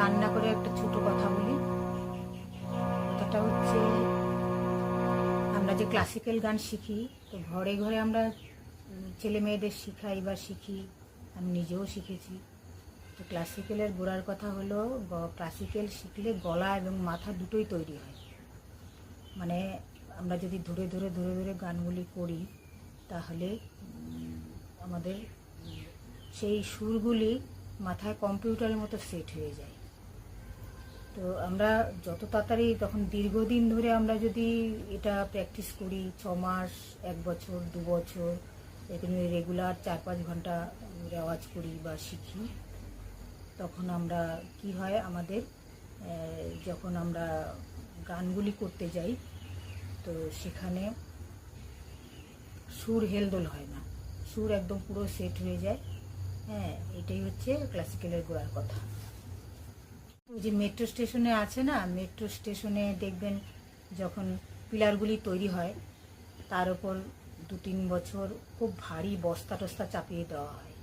গান না করে একটা ছোট কথা বলি। কথাটা হচ্ছে, আমরা যে ক্লাসিক্যাল গান শিখি, তো ঘরে ঘরে আমরা ছেলে মেয়েদের শিখাই বা শিখি, আমি নিজেও শিখেছি। তো ক্লাসিক্যালের গোড়ার কথা হলো, ক্লাসিক্যাল শিখলে গলা এবং মাথা দুটোই তৈরি হয়। মানে আমরা যদি ধরে ধরে ধরে ধরে গানগুলি করি, তাহলে আমাদের সেই সুরগুলি মাথায় কম্পিউটারের মতো সেট হয়ে যায়। তো আমরা যত তাড়াতাড়ি, তখন দীর্ঘদিন ধরে আমরা যদি এটা প্র্যাকটিস করি, 6 মাস, 1 বছর, 2 বছর, এখানে রেগুলার 4-5 ঘন্টা রেওয়াজ করি বা শিখি, তখন আমরা কি হয়, আমাদের যখন আমরা গানগুলি করতে যাই, তো সেখানে সুর হেলদোল হয় না, সুর একদম পুরো সেট হয়ে যায়। হ্যাঁ, এটাই হচ্ছে ক্লাসিক্যালের গোড়ার কথা। ওই যে মেট্রো স্টেশনে আছে না, মেট্রো স্টেশনে দেখবেন যখন পিলারগুলি তৈরি হয়, তার উপর 2-3 বছর খুব ভারী বস্তা টস্তা চাপিয়ে দেওয়া হয়।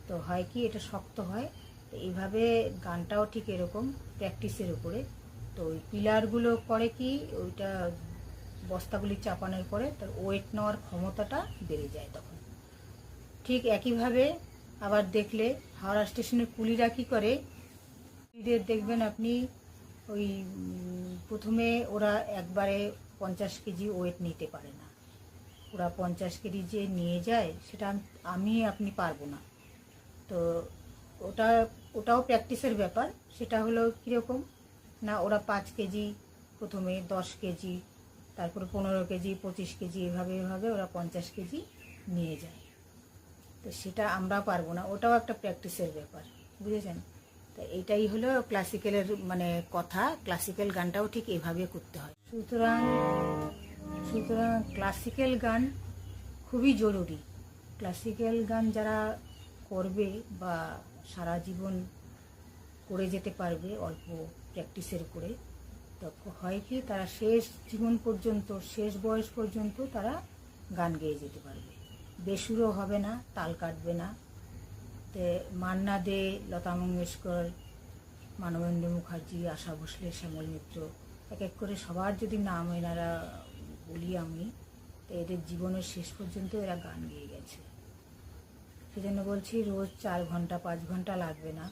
তো হয় কি, এটা শক্ত হয়। তো এইভাবে গানটাও ঠিক এরকম প্র্যাকটিসের উপরে। তো ওই পিলারগুলো করে কি, ওইটা বস্তাগুলি চাপানোর পরে তার ওয়েট নেওয়ার ক্ষমতাটা বেড়ে যায় তখন। ঠিক একইভাবে আবার দেখলে হাওড়া স্টেশনের কুলিরা কী করে, কুলিদের দেখবেন আপনি, ওই প্রথমে ওরা একবারে 50 কেজি ওয়েট নিতে পারে না। ওরা 50 কেজি যে নিয়ে যায়, সেটা আমি আপনি পারবো না। তো ওটাও প্র্যাকটিসের ব্যাপার। সেটা হলো কীরকম না, ওরা 5 কেজি প্রথমে, 10 কেজি, তারপরে 15 কেজি, 25 কেজি, এভাবে এভাবে ওরা 50 কেজি নিয়ে যায়। তো সেটা আমরা পারবো না, ওটাও একটা প্র্যাকটিসের ব্যাপার, বুঝেছেন? তো এইটাই হলো ক্লাসিক্যালের মানে কথা। ক্লাসিক্যাল গানটাও ঠিক এভাবে করতে হয়। সুতরাং সুতরাং ক্লাসিক্যাল গান খুবই জরুরি। ক্লাসিক্যাল গান যারা করবে বা সারা জীবন করে যেতে পারবে অল্প প্র্যাকটিসের উপরে, তো হয় কি, তারা শেষ জীবন পর্যন্ত, শেষ বয়স পর্যন্ত তারা গান গেয়ে যেতে পারবে। বেসুরও হবে না, তাল কাটবে না। তে মান্না দে, লতা মঙ্গেশকর, মানবেন্দ্র মুখার্জি, আশা ভোসলে, শ্যামল মিত্র, এক এক করে সবার যদি নাম এনারা বলি আমি, তো এদের জীবনের শেষ পর্যন্ত এরা গান গেয়ে গেছে। সেজন্য বলছি, রোজ 4 ঘন্টা 5 ঘন্টা লাগবে না,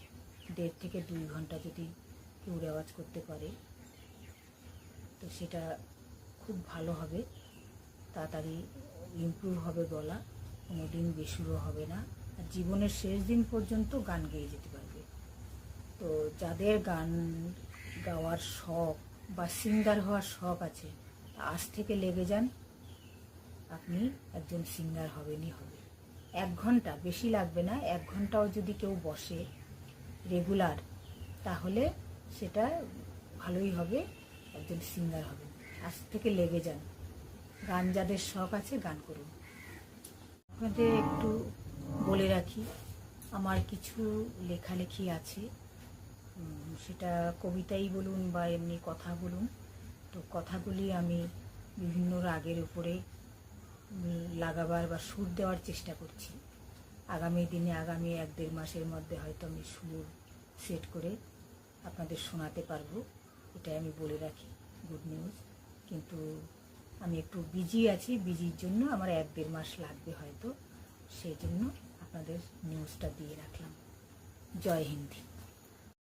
1.5 থেকে 2 ঘন্টা যদি কেউ রেওয়াজ করতে পারে, তো সেটা খুব ভালো হবে। তাড়াতাড়ি ইমপ্রুভ হবে গলা, কোনো দিন বেসুরো হবে না, আর জীবনের শেষ দিন পর্যন্ত গান গেয়ে যেতে পারবে। তো যাদের গান গাওয়ার শখ বা সিঙ্গার হওয়ার শখ আছে, আজ থেকে লেগে যান, আপনি একজন সিঙ্গার হবেনই হবে। 1 ঘন্টা, বেশি লাগবে না, 1 ঘন্টাও যদি কেউ বসে রেগুলার, তাহলে সেটা ভালোই হবে, একজন সিঙ্গার হবেন। আজ থেকে লেগে যান, গান যাদের শখ আছে গান করুন। আপনাদের একটু বলে রাখি, আমার কিছু লেখালেখি আছে, সেটা কবিতাই বলুন বা এমনি কথা বলুন। তো কথাগুলি আমি বিভিন্ন রাগের উপরে লাগাবার বা সুর দেওয়ার চেষ্টা করছি। আগামী দিনে, আগামী 1-1.5 মাসের মধ্যে হয়তো আমি সুর সেট করে আপনাদের শোনাতে পারবো, এটাই আমি বলে রাখি, গুড নিউজ। কিন্তু আমি একটু বিজি আছি, বিজির জন্য আমার 1-1.5 মাস লাগবে হয়তো, সেই জন্য আপনাদের নিউজটা দিয়ে রাখলাম। জয় হিন্দ।